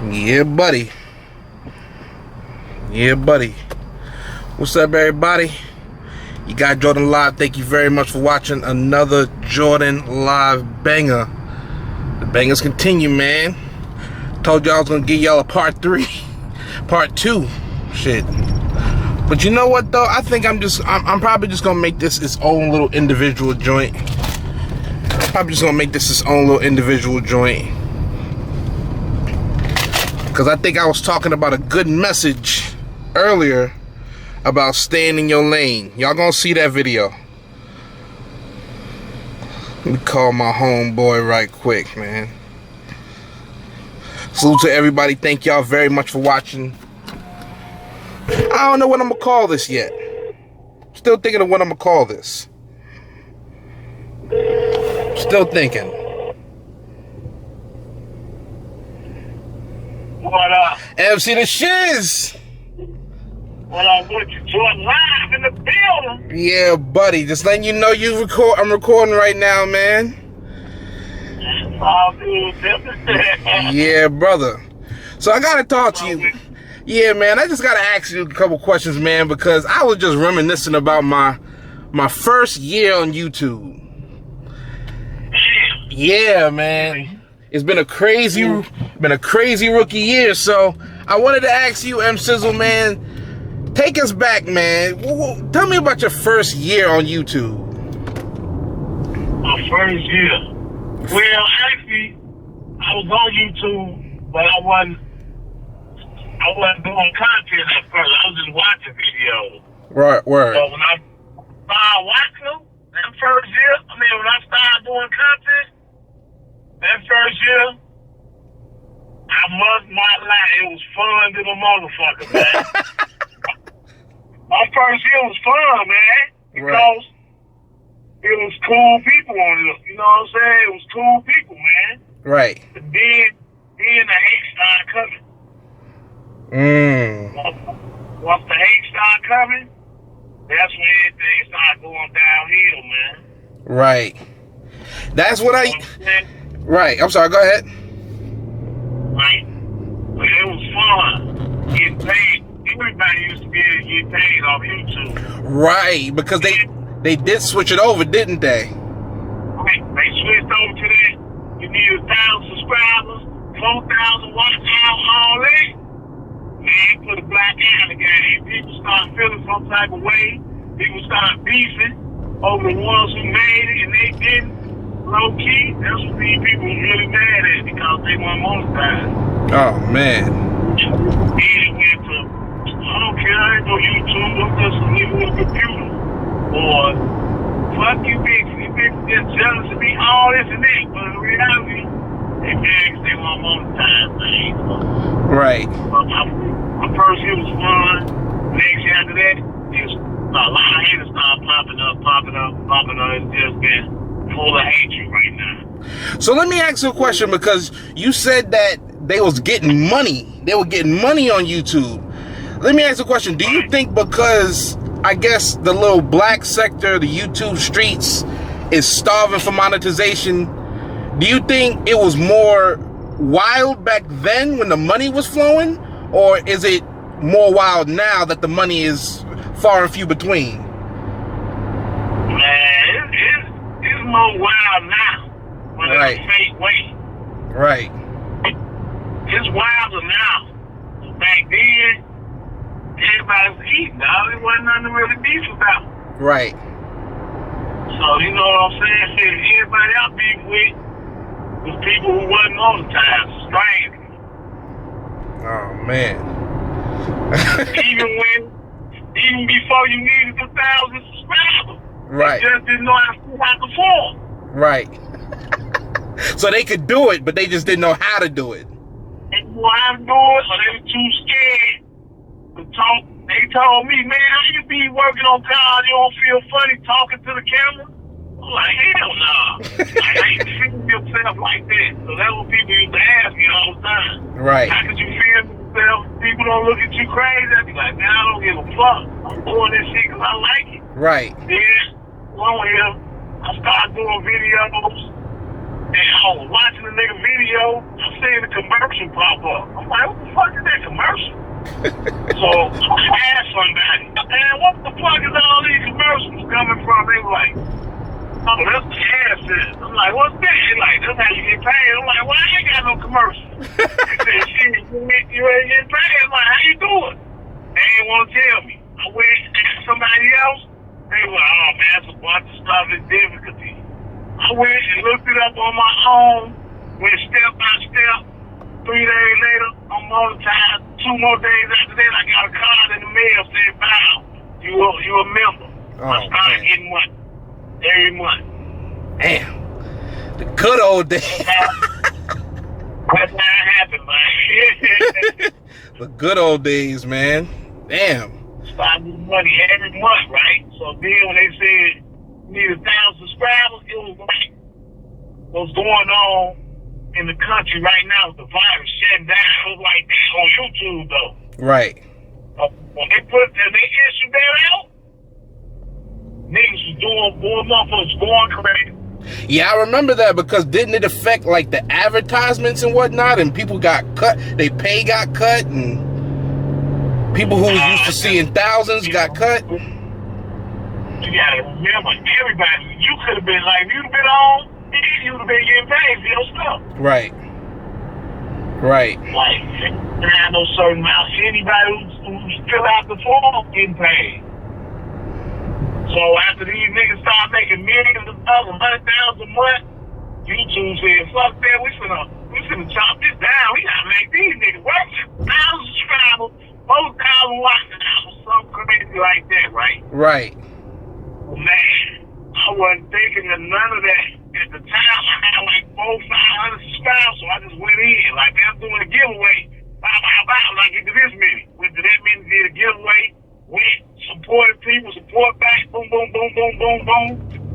Yeah, buddy. Yeah, buddy. What's up, everybody? You got Jordan Live. Thank you very much for watching another Jordan Live banger. The bangers continue, man. Told y'all I was gonna give y'all a part 3, part 2. Shit. But you know what though? I think I'm probably just gonna make this its own little individual joint. Probably just gonna make this its own little individual joint. Because I think I was talking about a good message earlier about staying in your lane. Y'all gonna see that video. Let me call my homeboy right quick, man. Salute to everybody. Thank y'all very much for watching. I don't know what I'm gonna call this yet. Still thinking of what I'm gonna call this. Still thinking. What up? MC the Shiz. What up with you? Jordan Live in the building. Yeah, buddy. Just letting you know I'm recording right now, man. It's all good. Yeah, brother. So I gotta talk to you. Yeah, man. I just gotta ask you a couple questions, man, because I was just reminiscing about my first year on YouTube. Yeah, man. It's been a crazy rookie year. So I wanted to ask you, M Sizzle, man, take us back, man. Tell me about your first year on YouTube. My first year. Well, actually, I was on YouTube, but I wasn't doing content at first. I was just watching videos. Right, word. So when I started watching them, that first year, when I started doing content, that first year, I must not lie, it was fun to the motherfucker, man. My first year was fun, man, because it was cool people on it. You know what I'm saying? It was cool people, man. Right. But then the hate started coming. Once the hate started coming, that's when everything started going downhill, man. Right. That's what Right. I'm sorry. Go ahead. Right. But it was fun. Getting paid. Everybody used to be able to get paid off YouTube. Right. Because they did switch it over, didn't they? Right. They switched over to that. You need 1,000 subscribers, 4,000 watch hours, all that. Man, put a black eye in the game. People start feeling some type of way. People start beefing over the ones who made it and they didn't. Low key, that's what these people was really mad at because they weren't monetized. Oh man. Then it went to, I don't care, I ain't no YouTube, I'm just a nigga with a computer. Or, fuck you bitches, you bitches just jealous of me, all this and that. But in reality, they mad because they weren't monetized, man. Right. My first year was fun. Next year after that, a lot of haters started popping up. It's just been full of hatred right now. So let me ask you a question, because you said that they was getting money. They were getting money on YouTube. Let me ask you a question. Do you think because, I guess, the little black sector, the YouTube streets, is starving for monetization, do you think it was more wild back then when the money was flowing? Or is it more wild now that the money is far and few between? Man, it's more wild now, but in a fake way. Right. It's wilder now. Back then, everybody was eating, dog. There wasn't nothing to really beef about. Right. So, you know what I'm saying? Everybody I beef with was people who wasn't monetized, strangers. Oh, man. even before you needed 1,000 subscribers. Right. They just didn't know how to perform. Right. So they could do it, but they just didn't know how to do it. They didn't know how to do it, or they were too scared to talk. They told me, man, how you be working on cars, you don't feel funny talking to the camera? I'm like, hell no. I ain't feeling yourself like that. So that's what people used to ask me all the time. Right. How could you feel yourself? People don't look at you crazy. I'd be like, man, I don't give a fuck. I'm doing this shit because I like it. Right. Then, one here, I started doing videos. And I was watching the nigga video, I seen the commercial pop up. I'm He said, shit, you ain't getting paid. I'm like, how you doing? They ain't want to tell me. I went and asked somebody else. They were like, oh man, it's a bunch of stuff is difficulty. I went and looked it up on my own, went step by step. 3 days later, I'm monetized. 2 more days after that, I got a card in the mail saying, "Wow, you a member." I started getting money every month. Damn, the good old days. That's how it happened, man. The good old days, man. Damn. Started getting money every month, right? So then when they said you need 1,000 subscribers, it was like what's going on in the country right now with the virus shutting down. It was like that on YouTube though. Right. When they issued that out, niggas was doing more motherfuckers going crazy. Yeah, I remember that because didn't it affect like the advertisements and whatnot, and people got cut, they pay got cut, and people who was used to seeing thousands got cut. You gotta remember, everybody, you could have been like, if you'd have been on, you would have been getting paid for your stuff. Right. Right. Like, there ain't no certain amount. Anybody who's fill out the form getting paid. So after these niggas start making millions of dollars, $100,000 a month, YouTube said, fuck that, we finna chop this down. We gotta make these niggas work. 1,000 subscribers, 4,000 watches, something crazy like that, right? Right. Man, I wasn't thinking of none of that. At the time, I had like 400-500 subscribers, so I just went in. Like, I'm doing a giveaway. Like, into this many. Went to that many, did a giveaway. Went, supported people, support back, boom, boom, boom, boom, boom, boom.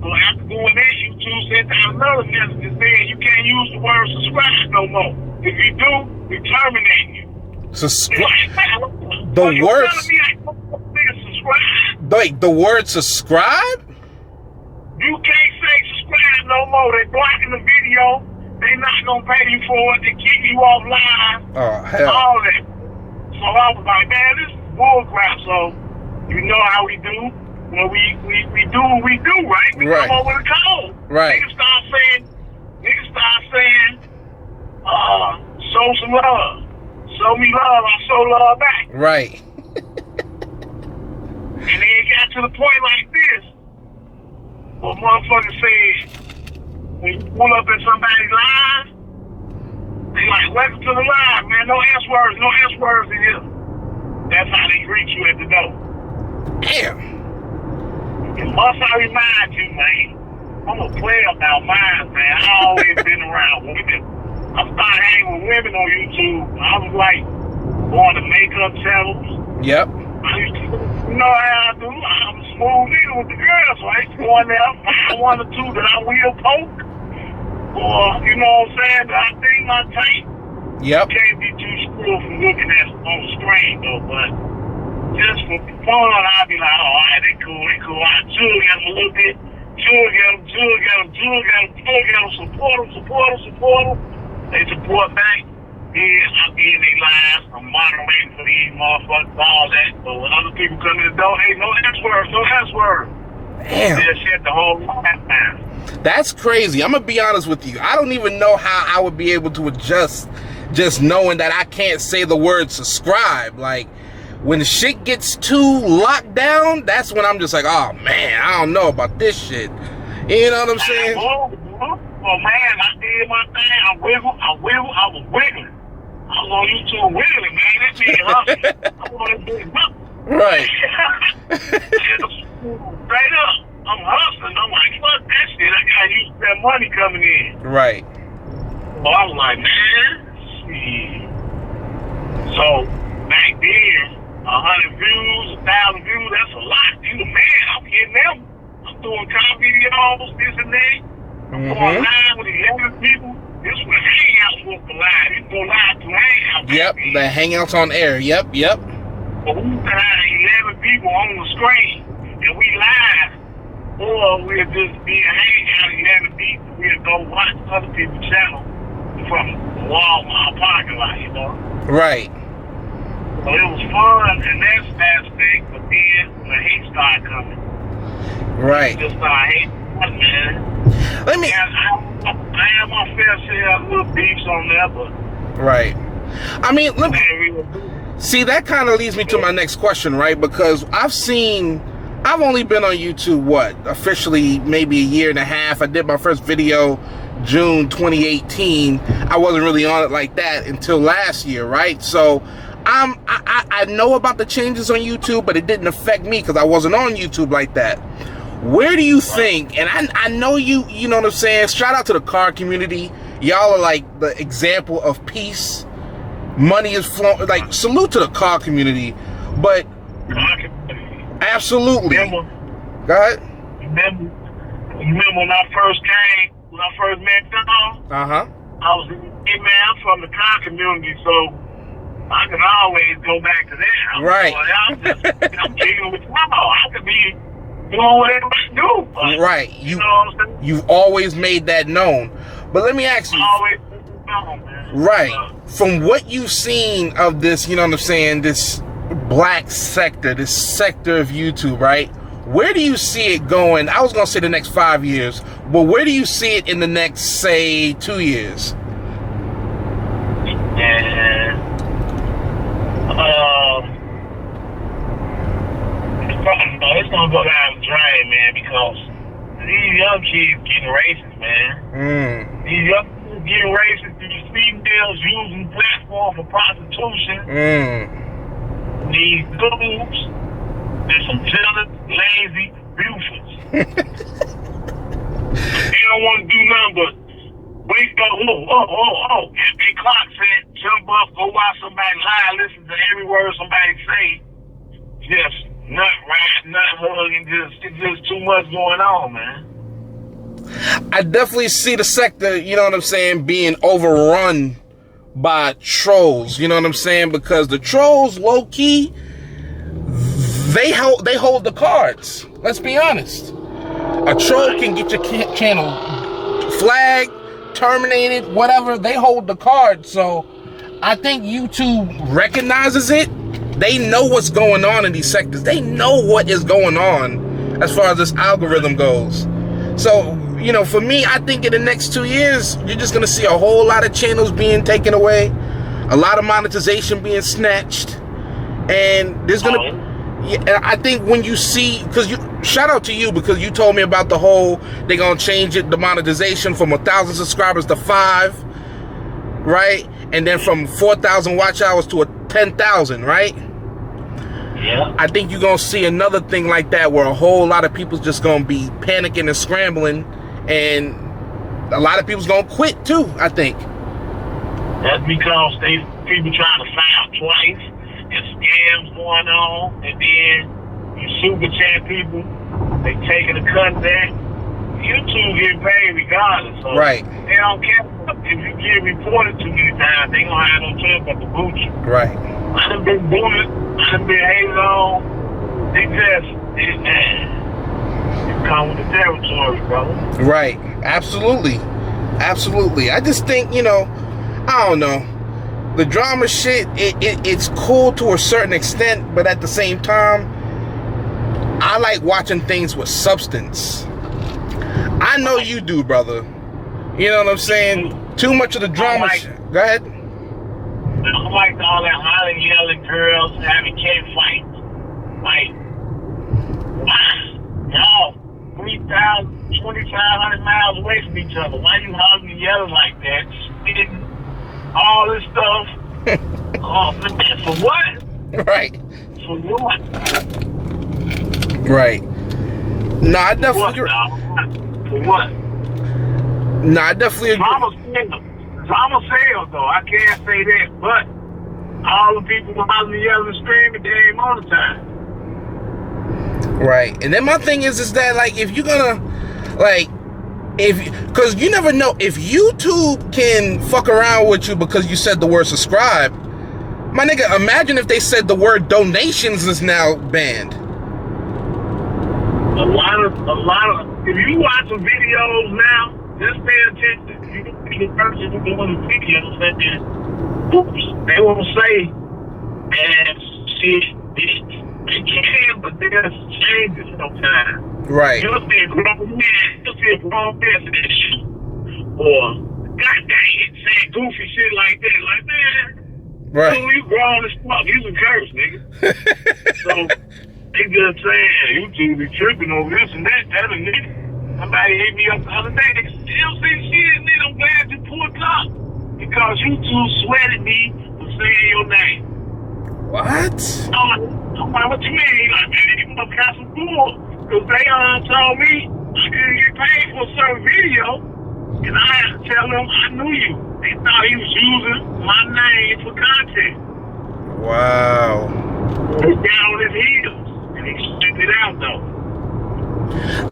So after doing that, YouTube sent out another message saying you can't use the word subscribe no more. If you do, we terminate you. Subscribe. The word. Like the word subscribe. You can't say subscribe no more. They blocking the video. They not gonna pay you for it. They keep you offline. Oh hell. All that. So I was like, man, this is bullcrap. So you know how we do. Well, we do what we do, right? We come up with a code. Right. Niggas start saying, show some love. Show me love, I show love back. Right. And then it got to the point like this. Well, motherfucker said, when you pull up in somebody's live, they like, welcome to the live, man. No S words in here. That's how they greet you at the door. Damn. And must I remind you, man, I'm a player about mine, man. I always been around women. I started hanging with women on YouTube. I was like going to makeup channels. Yep. I used to, you know how I do. I'm a smooth nigga with the girls, so I used to go in there, find 1 or 2 that I will poke. Or, you know what I'm saying, that I think my type. Yep. Can't be too screwed from looking at it on the screen, though, but just for fun, I'd be like, oh, all right, they cool. I jug at them a little bit. Jug at them, support them. They support back. Yeah, I be in their lives. I'm moderating for these motherfuckers, all that. But when other people come in the door, hey, no S word. Damn. Just shut the whole life down. That's crazy. I'm gonna be honest with you. I don't even know how I would be able to adjust just knowing that I can't say the word subscribe. Like, when the shit gets too locked down, that's when I'm just like, oh man, I don't know about this shit. You know what I'm saying? Well, man, I did my thing. I was wiggling. I was on YouTube wiggling, man. That shit hustling. I want to do it. Right. Straight up. I'm hustling. I'm like, fuck that shit. I gotta use that money coming in. Right. So I was like, man, shit. So back then, 100 views, 1,000 views, that's a lot. You the man, I'm getting them. I'm doing comedy videos, this and that. I'm going live with 11 people. This was Hangouts was the live. You go live to Hangouts. Yep, the Hangouts on air. Yep. But we used to have 11 people on the screen, and we live. Or we'll just be a Hangout, 11 people. We'll go watch other people's channel from Walmart parking lot, you know? Right. So it was fun in that aspect, but then when the hate started coming, right. Just started hating, man. Let me. I have my fair share of little beefs on there, but Right. I mean, see, that kind of leads me to my next question, right? Because I've only been on YouTube, officially maybe a year and a half. I did my first video June 2018. I wasn't really on it like that until last year, right? So I know about the changes on YouTube, but it didn't affect me because I wasn't on YouTube like that. Where do you think, and I know you know what I'm saying, shout out to the car community. Y'all are like the example of peace. Money is flowing, like, salute to the car community. But absolutely. Go ahead. Remember when I first met y'all? Uh-huh. I was a man from the car community, so I can always go back to that. Right. I'm kicking with y'all. I could be doing whatever I do. Right. You know what I'm saying? You've always made that known. But let me ask you. Always known, man. Right. From what you've seen of this, you know what I'm saying, this black sector, this sector of YouTube, right? Where do you see it going? I was going to say the next 5 years, but where do you see it in the next, say, 2 years? Yeah. It's going to go down the drain, man, because these young kids getting racist, man. These young kids getting racist. These females using platform for prostitution. These dudes, there's some jealous, lazy bufors. They don't want to do nothing but wake up, if they clock said, jump up, go watch somebody lie, listen to every word somebody say. Just nut rap, nut hugging, it's just too much going on, man. I definitely see the sector, you know what I'm saying, being overrun by trolls, you know what I'm saying? Because the trolls, low key, they hold the cards. Let's be honest. A troll can get your channel flagged, terminated, whatever. They hold the cards. So I think YouTube recognizes it. They know what's going on in these sectors. They know what is going on as far as this algorithm goes. So, you know, for me, I think in the next 2 years, you're just going to see a whole lot of channels being taken away, a lot of monetization being snatched, and there's going to, I think when you see, shout out to you, because you told me about the whole, they're going to change it, the monetization from 1,000 subscribers to 5, right? And then from 4,000 watch hours to 10,000, right? Yeah. I think you're going to see another thing like that where a whole lot of people's just going to be panicking and scrambling, and a lot of people's going to quit too, I think. That's because people trying to file twice, and scams going on, and then you super chat people, they taking a cut back. YouTube getting paid regardless, so right. They don't care if you get reported too many times. They gonna have no choice but to boot you. Right. I done been booted. I done been hated on. They come with the territory, brother. Right. Absolutely. Absolutely. I just think, you know, I don't know. The drama shit, it's cool to a certain extent, but at the same time, I like watching things with substance. I know you do, brother. You know what I'm saying? Too much of the drama shit. Go ahead. I don't like all that hollering, yelling girls having cat fights. Like, y'all 3,000, 2,500 miles away from each other. Why you hollering and yelling like that? Spitting, all this stuff. Oh, man, for what? Right. For what? Right. No, I definitely agree. For what? No, I definitely agree. Drama sales, though. I can't say that, but all the people hollering, yelling, and screaming, they ain't monetized. Right. And then my thing is that, like, if you're gonna, like, because you never know, if YouTube can fuck around with you because you said the word subscribe, my nigga, imagine if they said the word donations is now banned. A lot of, if you watch some videos now, just pay attention. You can be the person who's doing the videos that is, oops, they won't say, and shit, they can, but there's changes sometimes. Right. You'll see a grown man, and shoot, or, God dang it, said goofy shit like that. Like, man, Right. dude, you grown as fuck. You a curse, nigga. So they just saying, you two be tripping over this and that. That a nigga. Somebody hit me up the other day. They said, SHIZNIT, I'm glad you pulled up because you two sweated me for saying your name. What? I'm like, what you mean? He like, man, you must have some bull. Because they told me I couldn't get paid for a certain video. And I had to tell them I knew you. They thought he was using my name for content. Wow. He's down on his heels. And he straightened it out, though.